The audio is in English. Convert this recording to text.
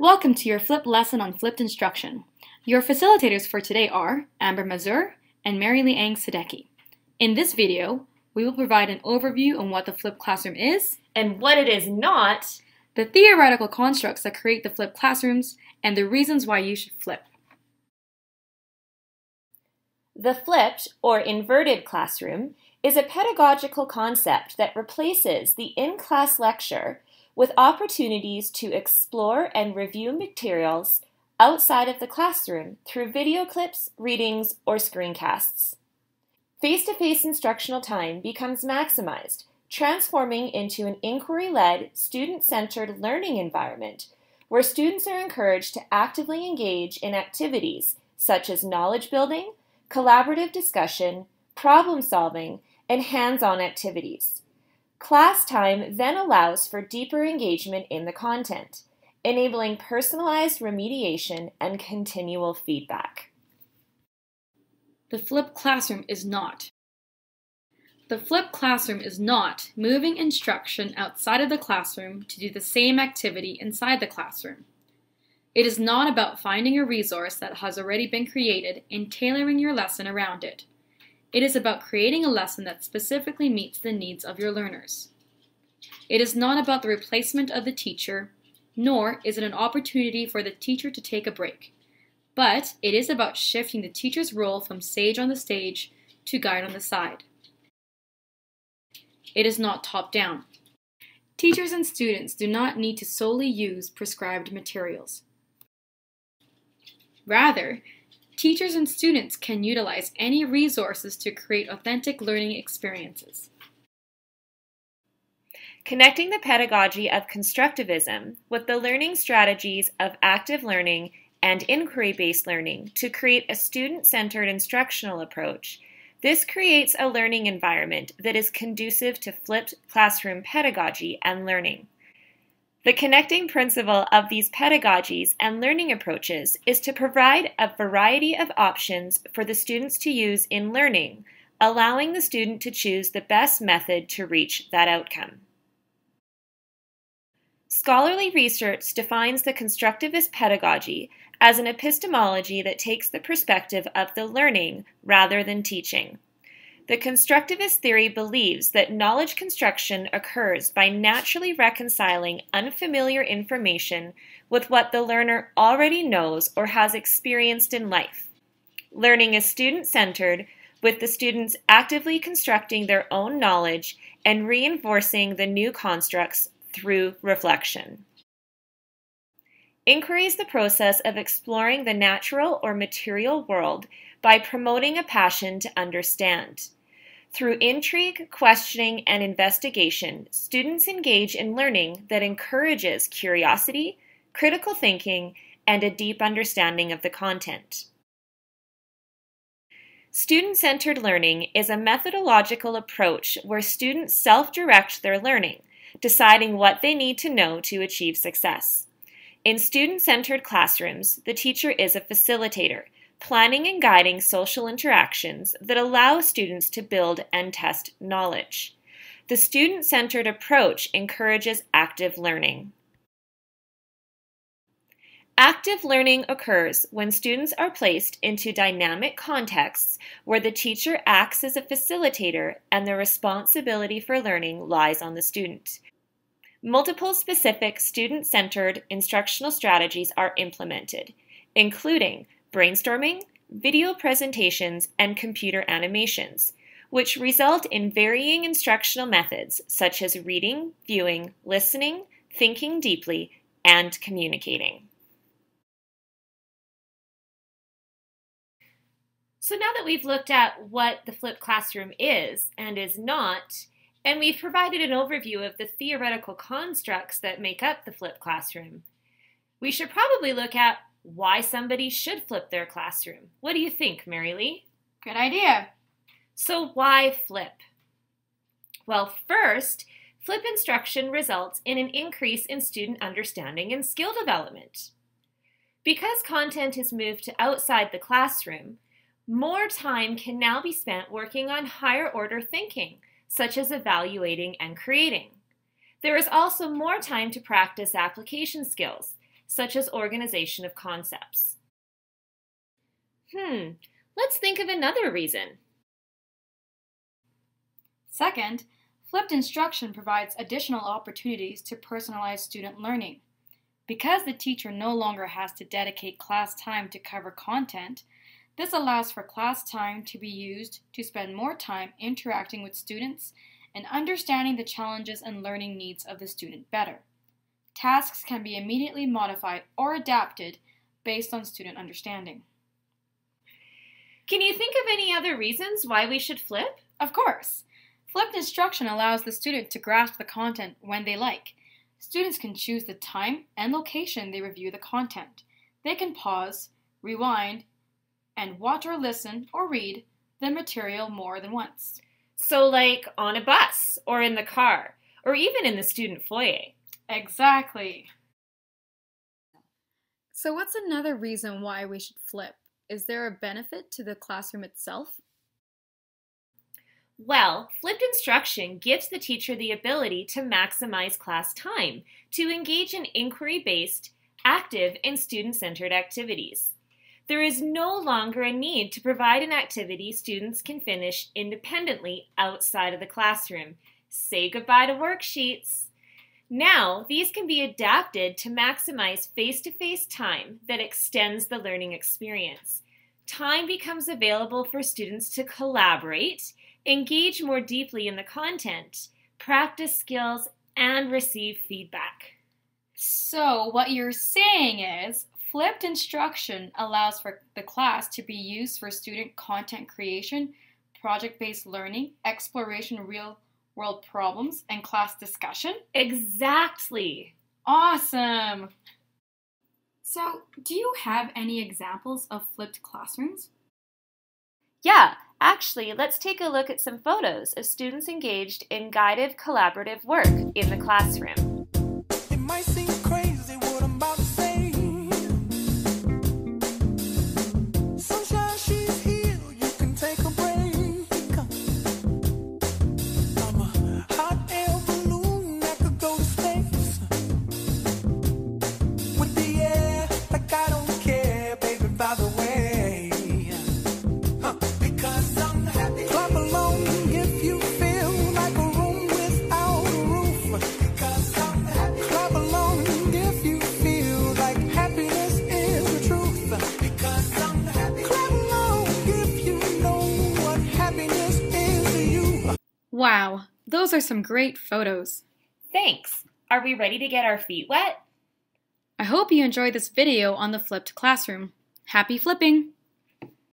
Welcome to your flipped lesson on flipped instruction. Your facilitators for today are Mazur and Marylee Ang-Sadecki. In this video, we will provide an overview on what the flipped classroom is, and what it is not, the theoretical constructs that create the flipped classrooms, and the reasons why you should flip. The flipped or inverted classroom is a pedagogical concept that replaces the in-class lecture with opportunities to explore and review materials outside of the classroom through video clips, readings, or screencasts. Face-to-face instructional time becomes maximized, transforming into an inquiry-led, student-centered learning environment where students are encouraged to actively engage in activities such as knowledge building, collaborative discussion, problem solving, and hands-on activities. Class time then allows for deeper engagement in the content, enabling personalized remediation and continual feedback. The flipped classroom is not. The flipped classroom is not moving instruction outside of the classroom to do the same activity inside the classroom. It is not about finding a resource that has already been created and tailoring your lesson around it. It is about creating a lesson that specifically meets the needs of your learners. It is not about the replacement of the teacher, nor is it an opportunity for the teacher to take a break, but it is about shifting the teacher's role from sage on the stage to guide on the side. It is not top-down. Teachers and students do not need to solely use prescribed materials. Rather, teachers and students can utilize any resources to create authentic learning experiences. Connecting the pedagogy of constructivism with the learning strategies of active learning and inquiry-based learning to create a student-centered instructional approach, this creates a learning environment that is conducive to flipped classroom pedagogy and learning. The connecting principle of these pedagogies and learning approaches is to provide a variety of options for the students to use in learning, allowing the student to choose the best method to reach that outcome. Scholarly research defines the constructivist pedagogy as an epistemology that takes the perspective of the learning rather than teaching. The constructivist theory believes that knowledge construction occurs by naturally reconciling unfamiliar information with what the learner already knows or has experienced in life. Learning is student-centered, with the students actively constructing their own knowledge and reinforcing the new constructs through reflection. Inquiry is the process of exploring the natural or material world by promoting a passion to understand. Through intrigue, questioning, and investigation, students engage in learning that encourages curiosity, critical thinking, and a deep understanding of the content. Student-centered learning is a methodological approach where students self-direct their learning, deciding what they need to know to achieve success. In student-centered classrooms, the teacher is a facilitator, planning and guiding social interactions that allow students to build and test knowledge. The student-centered approach encourages active learning. Active learning occurs when students are placed into dynamic contexts where the teacher acts as a facilitator and the responsibility for learning lies on the student. Multiple specific student-centered instructional strategies are implemented, including brainstorming, video presentations, and computer animations, which result in varying instructional methods such as reading, viewing, listening, thinking deeply, and communicating. So now that we've looked at what the flipped classroom is and is not, and we've provided an overview of the theoretical constructs that make up the flipped classroom, we should probably look at why somebody should flip their classroom. What do you think, Marylee? Good idea. So why flip? Well, first, flip instruction results in an increase in student understanding and skill development. Because content is moved to outside the classroom, more time can now be spent working on higher order thinking, such as evaluating and creating. There is also more time to practice application skills, such as organization of concepts. Let's think of another reason. Second, flipped instruction provides additional opportunities to personalize student learning. Because the teacher no longer has to dedicate class time to cover content, this allows for class time to be used to spend more time interacting with students and understanding the challenges and learning needs of the student better. Tasks can be immediately modified or adapted based on student understanding. Can you think of any other reasons why we should flip? Of course! Flipped instruction allows the student to grasp the content when they like. Students can choose the time and location they review the content. They can pause, rewind, and watch or listen or read the material more than once. So like on a bus, or in the car, or even in the student foyer. Exactly. So what's another reason why we should flip? Is there a benefit to the classroom itself? Well, flipped instruction gives the teacher the ability to maximize class time, to engage in inquiry-based, active, and student-centered activities. There is no longer a need to provide an activity students can finish independently outside of the classroom. Say goodbye to worksheets. Now, these can be adapted to maximize face-to-face time that extends the learning experience. Time becomes available for students to collaborate, engage more deeply in the content, practice skills, and receive feedback. So what you're saying is, flipped instruction allows for the class to be used for student content creation, project-based learning, exploration of real-world problems, and class discussion? Exactly! Awesome! So, do you have any examples of flipped classrooms? Yeah, actually, let's take a look at some photos of students engaged in guided collaborative work in the classroom. It might seem crazy what I'm about to say. Sunshine, she's here, you can take a break. I'm a hot air balloon that could go to space. With the air, like I don't care, baby, by the way. Because I'm happy. Clap along if you feel like a room without a roof. Because I'm happy. Clap along if you feel like happiness is the truth. Because I'm happy. Clap along if you know what happiness is to you. Wow, those are some great photos. Thanks! Are we ready to get our feet wet? I hope you enjoyed this video on the flipped classroom. Happy flipping!